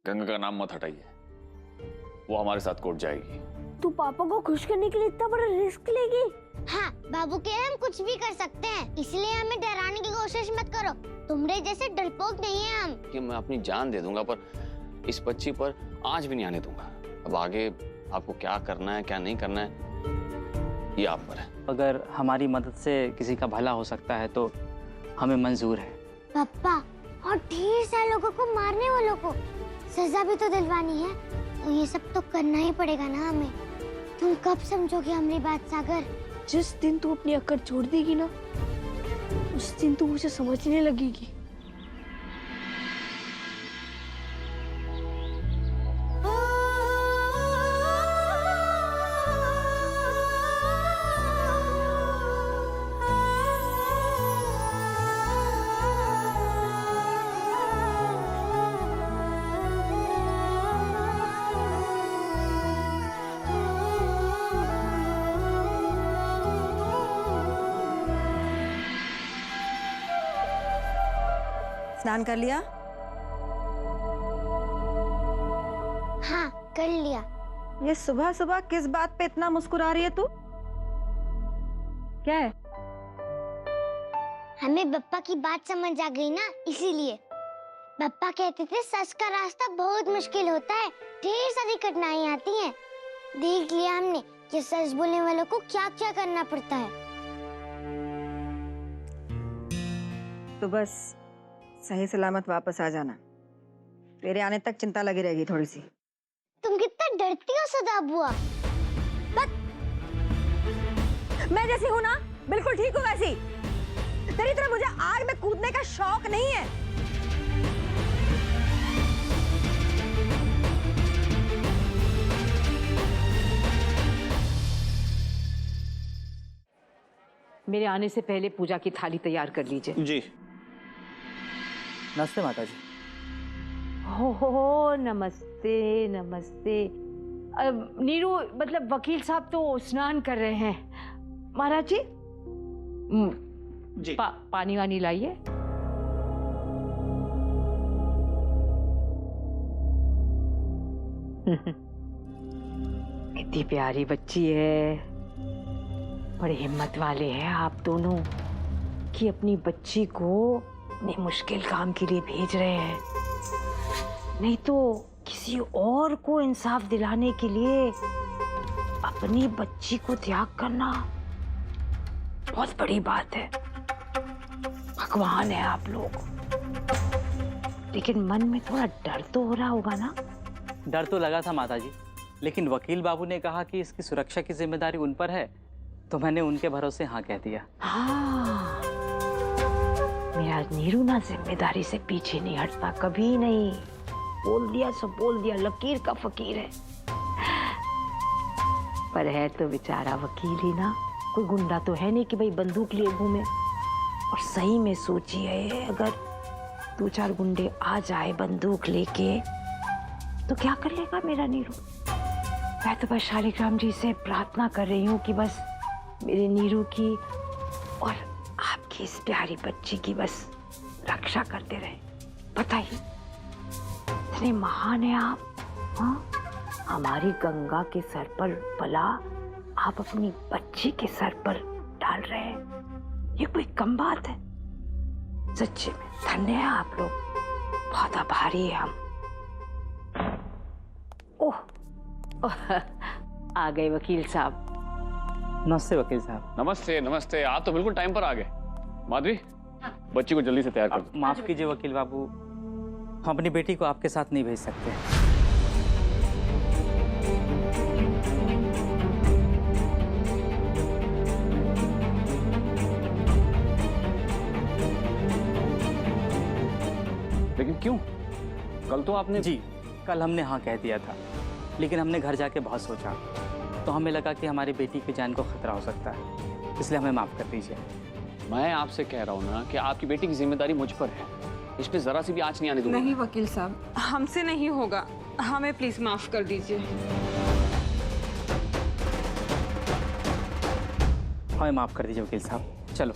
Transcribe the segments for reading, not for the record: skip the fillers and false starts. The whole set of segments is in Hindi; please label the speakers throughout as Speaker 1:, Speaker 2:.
Speaker 1: गंगा का नाम मत हटाइए, वो हमारे साथ कोर्ट जाएगी।
Speaker 2: तू पापा को खुश करने के लिए इतना बड़ा रिस्क लेगी?
Speaker 3: हाँ, बाबू के हम कुछ भी कर सकते हैं, इसलिए हमें डराने की कोशिश मत करो। तुम्हारे जैसे डरपोक नहीं है हम।
Speaker 1: कि मैं अपनी जान दे दूंगा, पर इस बच्ची पर आंच भी नहीं आने दूंगा। अब आगे आपको क्या करना है क्या नहीं करना है ये आप पर है।
Speaker 4: अगर हमारी मदद से किसी का भला हो सकता है तो हमें मंजूर है।
Speaker 3: पापा, और ढेर सारे लोगों को मारने वालों को सजा भी तो दिलवानी है, तो ये सब तो करना ही पड़ेगा ना हमें। तुम कब समझोगे हमारी बात सागर?
Speaker 2: जिस दिन तू अपनी अक्कड़ छोड़ देगी ना, उस दिन तू मुझे समझने लगेगी।
Speaker 5: स्नान कर लिया?
Speaker 3: हाँ, कर लिया।
Speaker 5: ये सुबह सुबह किस बात पे इतना मुस्कुरा रही है तू? क्या है?
Speaker 3: हमें बप्पा की बात समझ आ गई ना, इसीलिए। बप्पा कहते थे सच का रास्ता बहुत मुश्किल होता है, ढेर सारी कठिनाई आती हैं। देख लिया हमने कि सच बोलने वालों को क्या क्या करना पड़ता है।
Speaker 5: तो बस सही सलामत वापस आ जाना। तेरे आने तक चिंता लगी रहेगी थोड़ी सी।
Speaker 3: तुम कितना डरती हो सदा बुआ।
Speaker 5: मैं जैसी हूँ ना, बिल्कुल ठीक हूँ वैसी। तेरी तरह मुझे आग में कूदने का शौक नहीं है।
Speaker 6: मेरे आने से पहले पूजा की थाली तैयार कर लीजिए।
Speaker 1: जी।
Speaker 4: नमस्ते माता जी।
Speaker 6: हो नमस्ते नमस्ते। नीरू मतलब वकील साहब तो स्नान कर रहे हैं। महाराज जी,
Speaker 1: जी।
Speaker 6: पानी वानी लाइए। कितनी प्यारी बच्ची है, बड़े हिम्मत वाले हैं आप दोनों कि अपनी बच्ची को इतने मुश्किल काम के लिए भेज रहे हैं। नहीं तो किसी और को इंसाफ दिलाने के लिए अपनी बच्ची को त्याग करना बहुत बड़ी बात है। भगवान है आप लोग। लेकिन मन में थोड़ा डर तो हो रहा होगा ना?
Speaker 4: डर तो लगा था माता जी, लेकिन वकील बाबू ने कहा कि इसकी सुरक्षा की जिम्मेदारी उन पर है, तो मैंने उनके भरोसे हाँ कह दिया।
Speaker 6: हाँ, मेरा नीरू ना जिम्मेदारी से पीछे नहीं हटता, कभी नहीं। बोल दिया सब बोल दिया, लकीर का फकीर है। पर है तो बेचारा वकील ही ना, कोई गुंडा तो है नहीं कि भाई बंदूक लिए घूमे। और सही में सोचिए, अगर 2-4 गुंडे आ जाए बंदूक लेके तो क्या कर लेगा मेरा नीरू? मैं तो बस शालिग्राम जी से प्रार्थना कर रही हूँ कि बस मेरे नीरू की और आपकी इस प्यारी बच्ची की बस रक्षा करते रहे। बताइए, इतने महान है आप। हाँ, हमारी गंगा के सर पर बला आप अपनी बच्ची के सर पर डाल रहे हैं, ये कोई कम बात है? सच्चे में धन्य है आप लोग, बहुत आभारी है हम। ओह, आ गए वकील साहब।
Speaker 4: नमस्ते वकील साहब।
Speaker 1: नमस्ते नमस्ते, आप तो बिल्कुल टाइम पर आ गए। माधवी, बच्ची को जल्दी से तैयार कर दो।
Speaker 4: माफ कीजिए वकील बाबू, हम अपनी बेटी को आपके साथ नहीं भेज सकते।
Speaker 1: लेकिन क्यों? कल तो आपने
Speaker 4: जी, कल हमने हाँ कह दिया था, लेकिन हमने घर जाके बहुत सोचा, तो हमें लगा कि हमारी बेटी की जान को खतरा हो सकता है, इसलिए हमें माफ कर दीजिए।
Speaker 1: मैं आपसे कह रहा हूँ ना कि आपकी बेटी की जिम्मेदारी मुझ पर है, इस पे जरा सी भी आंच नहीं आने दूंगा।
Speaker 7: नहीं वकील साहब, हमसे नहीं होगा, हमें प्लीज माफ कर दीजिए।
Speaker 4: हमें माफ कर दीजिए वकील साहब, चलो।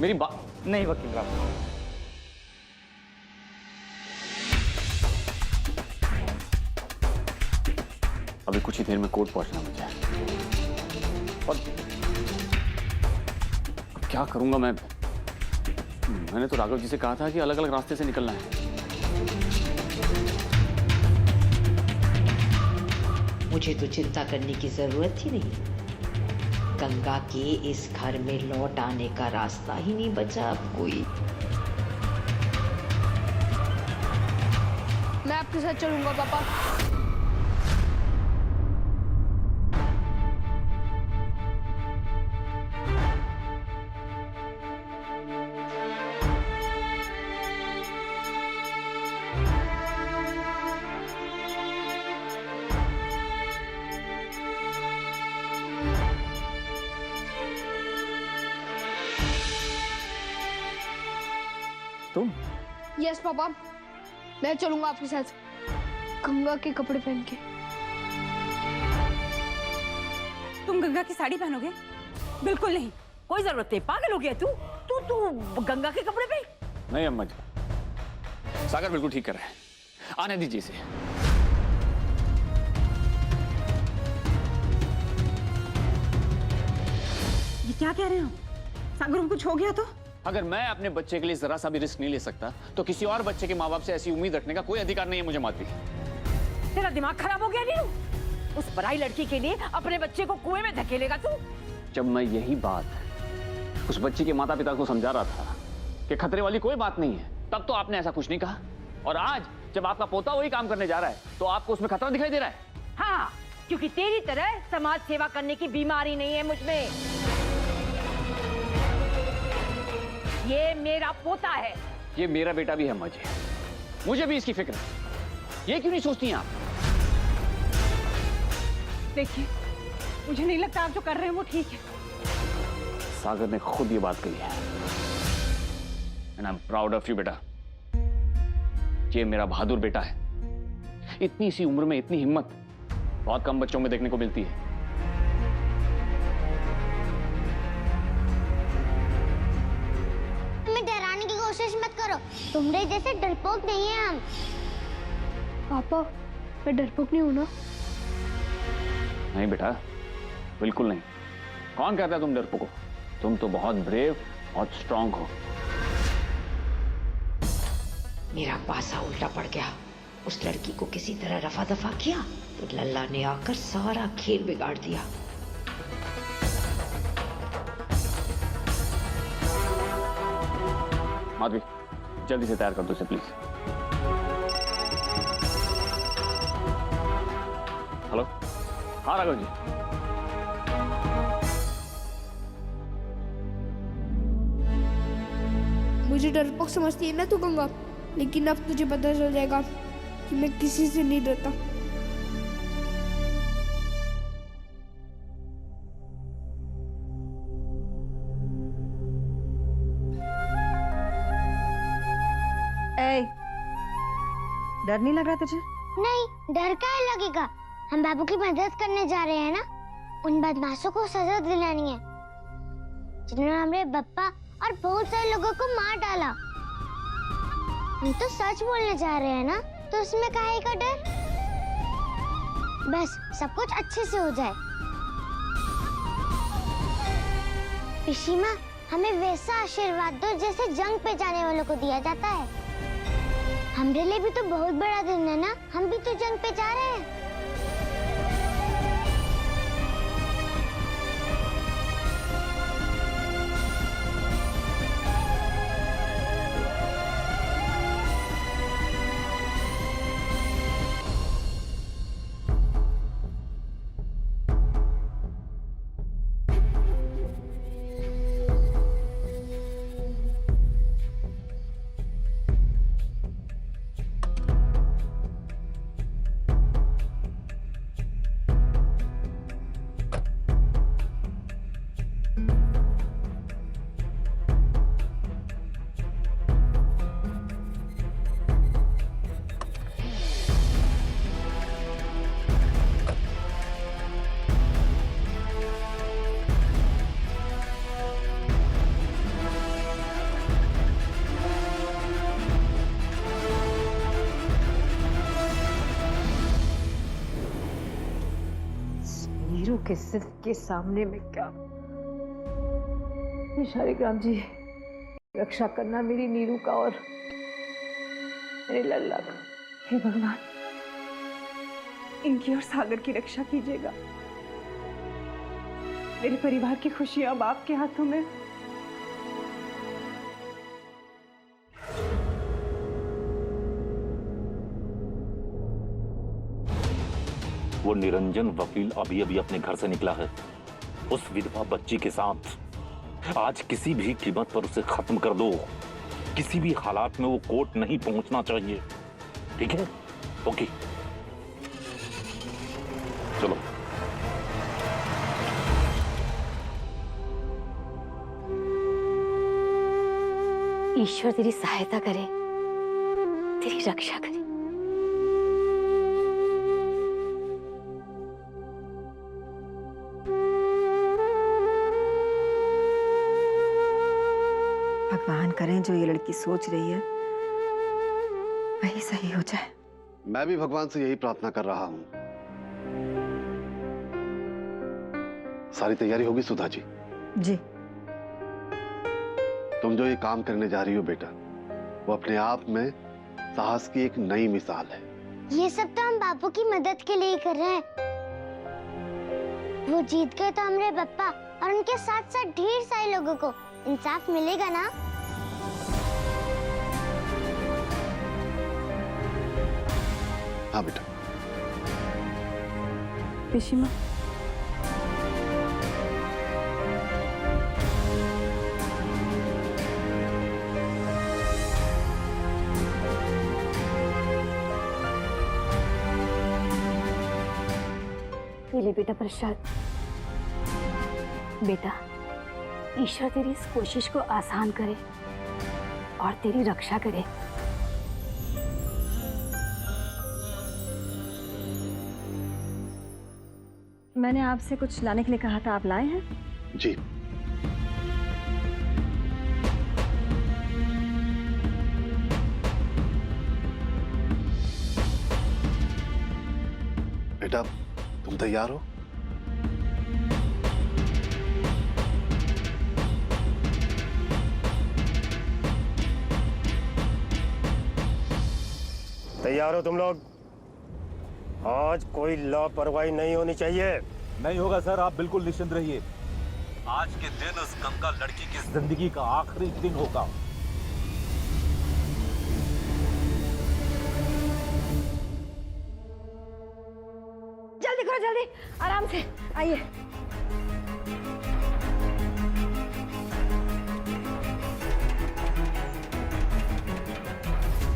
Speaker 1: मेरी बात
Speaker 4: नहीं वकील बाबू।
Speaker 1: अभी कुछ ही देर में कोर्ट पहुंचना मुझे, और अब क्या करूंगा मैं? मैंने तो राघव जी से कहा था कि अलग अलग रास्ते से निकलना है।
Speaker 6: मुझे तो चिंता करने की जरूरत ही नहीं। गंगा के इस घर में लौट आने का रास्ता ही नहीं बचा अब कोई।
Speaker 2: मैं आपके साथ चलूंगा पापा।
Speaker 1: तुम?
Speaker 2: यस पापा, मैं चलूंगा आपके साथ, गंगा के कपड़े पहन के।
Speaker 7: तुम गंगा की साड़ी पहनोगे? बिल्कुल नहीं।
Speaker 6: कोई जरूरत नहीं, पागल हो गया तू तू तू गंगा के कपड़े पे।
Speaker 1: नहीं अम्मा जी, सागर बिल्कुल ठीक कर रहे हैं, आने दीजिए इसे।
Speaker 7: ये क्या कह रहे हो? सागर को कुछ हो गया तो?
Speaker 1: अगर मैं अपने बच्चे के लिए जरा सा भी रिस्क नहीं ले सकता, तो किसी और बच्चे के माँ बाप से ऐसी उम्मीद रखने का कोई अधिकार नहीं है मुझे माधवी।
Speaker 6: तेरा दिमाग खराब हो गया नीरू? उस पराई लड़की के लिए अपने बच्चे को कुएं में धकेलेगा तू?
Speaker 1: जब मैं यही बात उस बच्ची के माता पिता को समझा रहा था कि खतरे वाली कोई बात नहीं है, तब तो आपने ऐसा कुछ नहीं कहा। और आज जब आपका पोता वही काम करने जा रहा है, तो आपको उसमें खतरा दिखाई दे रहा है।
Speaker 6: हाँ, क्योंकि तेरी तरह समाज सेवा करने की बीमारी नहीं है मुझमें। ये मेरा पोता है।
Speaker 1: ये मेरा बेटा भी है अम्मा जी, मुझे भी इसकी फिक्र है। ये क्यों नहीं सोचती हैं आप?
Speaker 7: देखिए, मुझे नहीं लगता आप जो कर रहे हैं वो ठीक है।
Speaker 1: सागर ने खुद ये बात कही है, and I am proud of you बेटा। ये मेरा बहादुर बेटा है। इतनी सी उम्र में इतनी हिम्मत बहुत कम बच्चों में देखने को मिलती है।
Speaker 3: हमें डराने की कोशिश मत करो, तुम्हारे जैसे डरपोक नहीं है हम।
Speaker 2: पापा, मैं डरपोक नहीं हूं ना?
Speaker 1: नहीं बेटा, बिल्कुल नहीं। कौन कहता है तुम डरपोक हो? तुम तो बहुत ब्रेव और स्ट्रांग हो।
Speaker 6: मेरा पासा उल्टा पड़ गया। उस लड़की को किसी तरह रफा दफा किया तो लल्ला ने आकर सारा खेल बिगाड़ दिया।
Speaker 1: माधवी, जल्दी से तैयार कर दो इसे प्लीज। हेलो, हाँ राघव जी।
Speaker 2: मुझे डरपोक समझती है ना तू गंगा, लेकिन अब तुझे पता चल जाएगा कि मैं किसी से नहीं डरता।
Speaker 5: ए, डर नहीं लग रहा तुझे?
Speaker 3: नहीं, डर का है लगेगा। हम बाबू की मदद करने जा रहे हैं ना। उन बदमाशों को सजा दिलानी है जिन्होंने हमारे बप्पा और बहुत सारे लोगों को मार डाला। हम तो सच बोलने जा रहे हैं ना, तो उसमें काहे का डर? बस सब कुछ अच्छे से हो जाए। पिशी माँ, हमें वैसा आशीर्वाद दो जैसे जंग पे जाने वालों को दिया जाता है। हमारे लिए भी तो बहुत बड़ा दिन है ना, हम भी तो जंग पे जा रहे हैं।
Speaker 6: के सिर्फ के सामने में क्या। शालिग्राम जी, रक्षा करना मेरी नीरू का और मेरे लल्ला का।
Speaker 7: हे भगवान, इनकी और सागर की रक्षा कीजिएगा। मेरे परिवार की खुशियां अब आपके हाथों में।
Speaker 8: वो निरंजन वकील अभी अभी अपने घर से निकला है उस विधवा बच्ची के साथ। आज किसी भी कीमत पर उसे खत्म कर दो। किसी भी हालात में वो कोर्ट नहीं पहुंचना चाहिए, ठीक है? ओके, चलो।
Speaker 2: ईश्वर तेरी सहायता करे, तेरी रक्षा करे।
Speaker 5: भगवान करें जो ये लड़की सोच रही है वही सही हो जाए।
Speaker 9: मैं भी भगवान से यही प्रार्थना कर रहा हूं। सारी तैयारी होगी सुधा जी?
Speaker 5: जी।
Speaker 9: तुम जो ये काम करने जा रही हो बेटा, वो अपने आप में साहस की एक नई मिसाल है।
Speaker 3: ये सब तो हम बापू की मदद के लिए ही कर रहे हैं। वो जीत गए तो हमारे पप्पा और उनके साथ साथ ढेर सारे लोगों को इंसाफ मिलेगा ना।
Speaker 9: हाँ बेटा।
Speaker 7: पिशीमा,
Speaker 2: ले बेटा प्रसाद। बेटा, ईश्वर तेरी इस कोशिश को आसान करे और तेरी रक्षा करे।
Speaker 5: मैंने आपसे कुछ लाने के लिए कहा था, आप लाए हैं?
Speaker 9: जी। बेटा, तुम तैयार हो?
Speaker 10: तैयार हो तुम लोग? आज कोई लापरवाही नहीं होनी चाहिए।
Speaker 8: नहीं होगा सर, आप बिल्कुल निश्चिंत रहिए। आज के दिन उस गंगा लड़की की जिंदगी का आखिरी दिन होगा।
Speaker 2: जल्दी करो, जल्दी, आराम से आइए।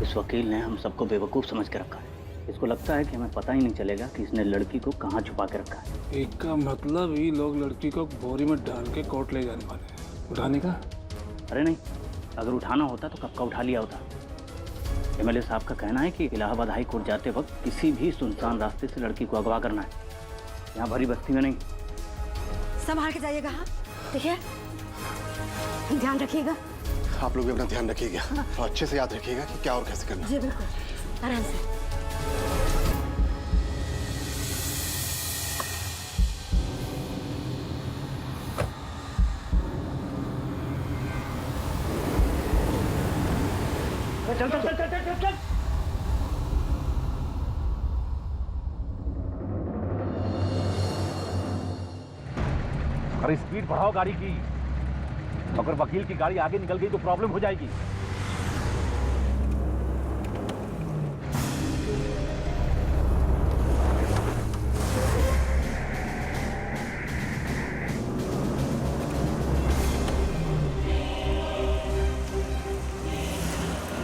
Speaker 4: इस वकील ने हम सबको बेवकूफ समझ के रखा है। इसको लगता है कि हमें पता ही नहीं चलेगा कि इसने लड़की को कहाँ छुपा के रखा है।
Speaker 11: एक का मतलब ही लोग लड़की को बोरी में डाल के कोर्ट ले जाने वाले हैं। उठाने का?
Speaker 4: अरे नहीं, अगर उठाना होता तो कब का उठा लिया होता। एमएलए साहब का कहना है कि इलाहाबाद हाई कोर्ट जाते वक्त किसी भी सुनसान रास्ते से लड़की को अगवा करना है, यहाँ भरी बस्ती में नहीं।
Speaker 5: संभाल के जाइएगा। हाँ,
Speaker 2: देखिए, ध्यान रखिएगा।
Speaker 9: आप लोग भी अपना ध्यान रखिएगा और अच्छे से याद रखिएगा कि क्या और कैसे करना।
Speaker 2: जी बिल्कुल, आराम से।
Speaker 4: चल चल चल चल चल चल।
Speaker 8: अरे स्पीड बढ़ाओ गाड़ी की। अगर वकील की गाड़ी आगे निकल गई तो प्रॉब्लम हो जाएगी।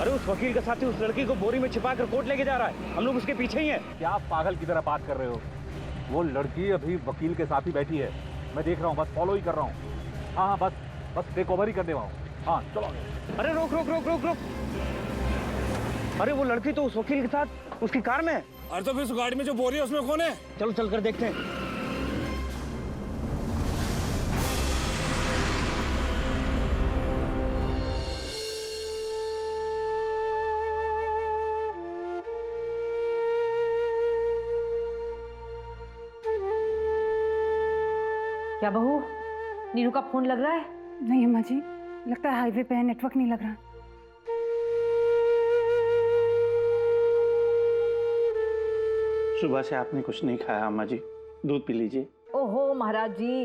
Speaker 1: अरे उस वकील का साथी उस लड़की को बोरी में छिपा कर कोर्ट लेके जा रहा है। हम लोग उसके पीछे ही हैं।
Speaker 8: क्या आप पागल की तरह बात कर रहे हो? वो लड़की अभी वकील के साथ ही बैठी है। मैं देख रहा हूँ, बस फॉलो ही कर रहा हूँ। हाँ हाँ, बस टेक ओवर ही कर दे रहा हूँ। हाँ चलो।
Speaker 1: अरे रोक रोक रोक रोक रोक। अरे वो लड़की तो उस वकील के साथ उसकी कार में है।
Speaker 11: अरे तो फिर उस गाड़ी में जो बोरी है उसमें कौन है?
Speaker 1: चलो चल कर देखते हैं।
Speaker 6: क्या बहू, नीरू का फोन लग रहा है?
Speaker 7: नहीं अम्मा जी, लगता है हाईवे पे है, नेटवर्क नहीं लग रहा।
Speaker 11: सुबह से आपने कुछ नहीं खाया अम्मा जी, दूध पी लीजिए।
Speaker 6: ओहो महाराज जी,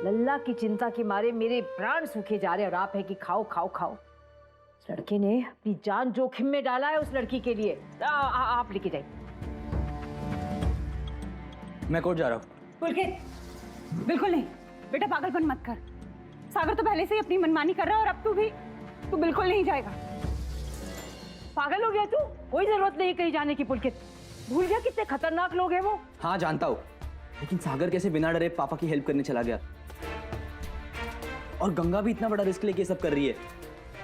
Speaker 6: लल्ला की चिंता के मारे मेरे प्राण सूखे जा रहे और आप है कि खाओ खाओ खाओ। उस लड़के ने अपनी जान जोखिम में डाला है उस लड़की के लिए। आप लेके जाइए।
Speaker 12: मैं कोर्ट जा रहा हूँ।
Speaker 7: पुलकित, बिल्कुल नहीं बेटा, पागलपन मत कर। सागर तो पहले से ही अपनी मनमानी कर रहा है और अब तू बिल्कुल नहीं जाएगा।
Speaker 6: पागल हो गया तू? कोई जरूरत नहीं कहीं जाने की पुलकित। भूल गया कितने खतरनाक लोग हैं वो।
Speaker 12: हाँ जानता हूँ, लेकिन सागर कैसे बिना डरे पापा की हेल्प करने चला गया? और गंगा भी इतना बड़ा रिस्क लेके सब कर रही है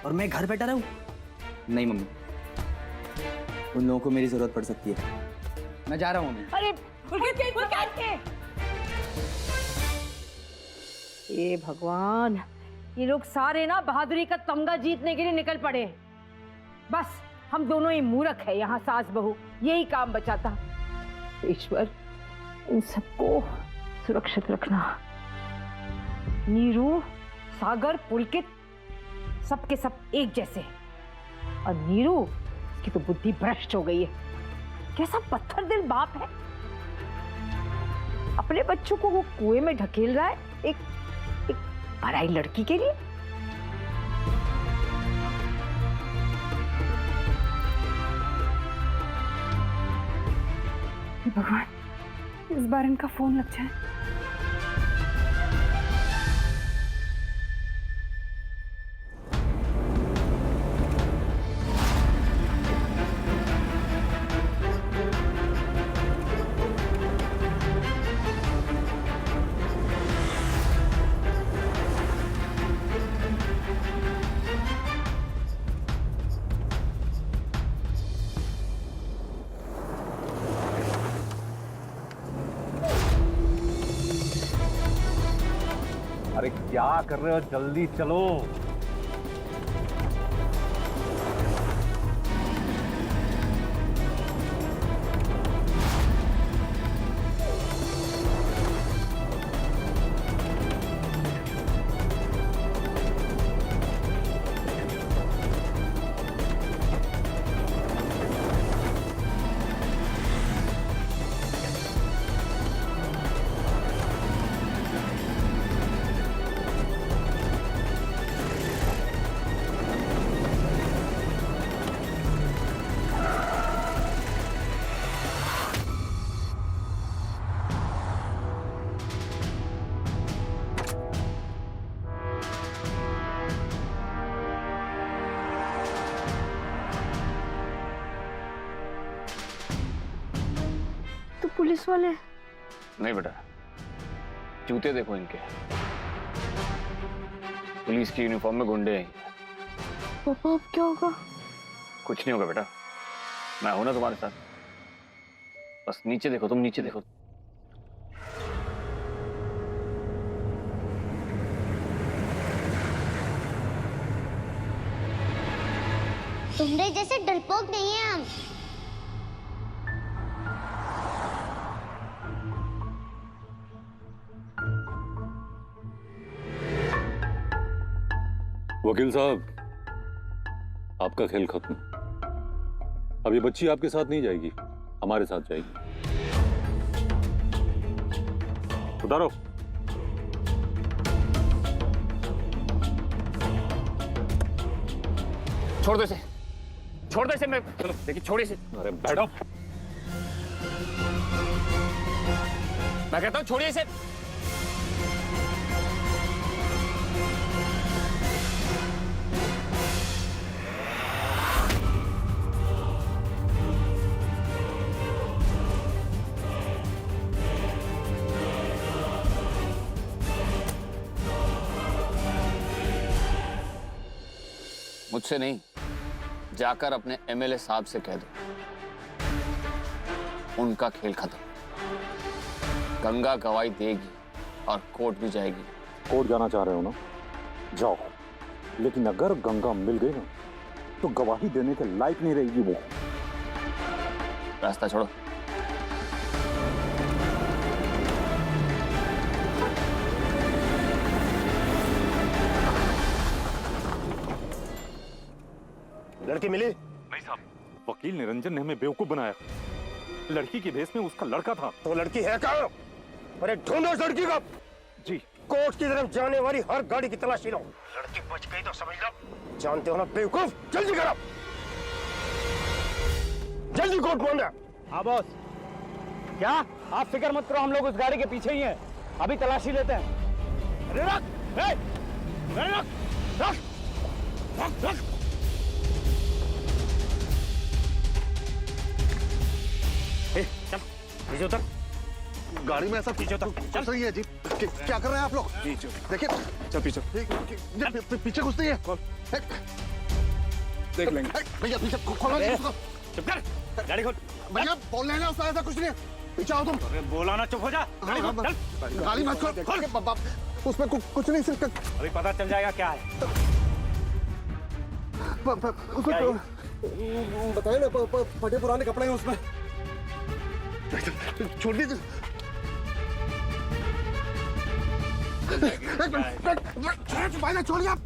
Speaker 12: और मैं घर बैठा रहूं? नहीं मम्मी, उन लोगों को मेरी जरूरत पड़ सकती है। मैं जा रहा हूँ मम्मी।
Speaker 6: अरे ये भगवान, ये लोग सारे ना बहादुरी का तमगा जीतने के लिए निकल पड़े। बस हम दोनों ही मूर्ख है यहाँ, सास बहू, यही काम बचा था। ईश्वर इन सबको सुरक्षित रखना। नीरू, सागर, पुलकित, सबके सब एक जैसे। और नीरू, इसकी तो बुद्धि भ्रष्ट हो गई है। कैसा पत्थर दिल बाप है, अपने बच्चों को वो कुएं में ढकेल रहा है एक पराई लड़की के लिए।
Speaker 7: भगवान, इस बार इनका फोन लग जाए।
Speaker 8: अरे क्या कर रहे हो, जल्दी चलो।
Speaker 2: पुलिस वाले?
Speaker 1: नहीं बेटा, जूते देखो इनके, पुलिस की यूनिफॉर्म में गुंडे हैं।
Speaker 2: पापा अब क्या होगा?
Speaker 1: कुछ नहीं होगा बेटा, मैं हूं ना तुम्हारे साथ। बस नीचे देखो, तुम नीचे देखो।
Speaker 3: तुम्हारे जैसे डरपोक नहीं है हम।
Speaker 8: वकील साहब, आपका खेल खत्म। अब ये बच्ची आपके साथ नहीं जाएगी, हमारे साथ जाएगी। उतारो।
Speaker 1: छोड़ दो इसे, छोड़ दो इसे। मैं देखिए, छोड़िए इसे।
Speaker 8: अरे बैठो।
Speaker 1: मैं कहता हूँ छोड़िए इसे। मुझसे नहीं, जाकर अपने एमएलए साहब से कह दो, उनका खेल खत्म। गंगा गवाही देगी और कोर्ट भी जाएगी।
Speaker 8: कोर्ट जाना चाह रहे हो ना, जाओ, लेकिन अगर गंगा मिल गई ना तो गवाही देने के लायक नहीं रहेगी वो।
Speaker 1: रास्ता छोड़ो।
Speaker 10: लड़की मिली?
Speaker 8: नहीं साहब, वकील निरंजन ने हमें बेवकूफ बनाया। लड़की के भेस में उसका लड़का था।
Speaker 10: तो लड़की है कहाँ? अरे ढूंढो उस लड़की को।
Speaker 8: जी।
Speaker 10: कोर्ट की तरफ जाने वाली हर गाड़ी की तलाशी लो। लड़की बच गई तो समझ लो। जानते हो ना बेवकूफ, जल्दी करो, जल्दी कोर्ट पहुंचा।
Speaker 4: हाँ बॉस। क्या आप फिक्र मत करो, हम लोग उस गाड़ी के पीछे ही हैं, अभी तलाशी लेते हैं।
Speaker 10: अरे रख, रख, रख, रख, रख।
Speaker 4: चल पीछे उतर।
Speaker 9: गाड़ी में ऐसा
Speaker 10: पीछे उतर,
Speaker 9: चल सही है जी। क्या कर रहे हैं आप लोग? देखिए,
Speaker 10: चल पीछे।
Speaker 9: पीछे घुसते हैं।
Speaker 11: देख लेंगे।
Speaker 9: भैया पीछे खोलो जी उसको।
Speaker 10: चुप कर, गाड़ी खोल।
Speaker 9: भैया बोल रहे हैं उसका ऐसा कुछ नहीं है। पीछे आओ तुम।
Speaker 10: अरे बोला ना, चुप हो जा। गाड़ी खोल, चल।
Speaker 9: गाड़ी मत खोल। उसमें कुछ नहीं, सिर्फ
Speaker 10: अभी पता चल जाएगा क्या है।
Speaker 9: उसमें बताए ना, फटे पुराने कपड़े हैं उसमें। छोड़ दीजिए। छोड़िए आप।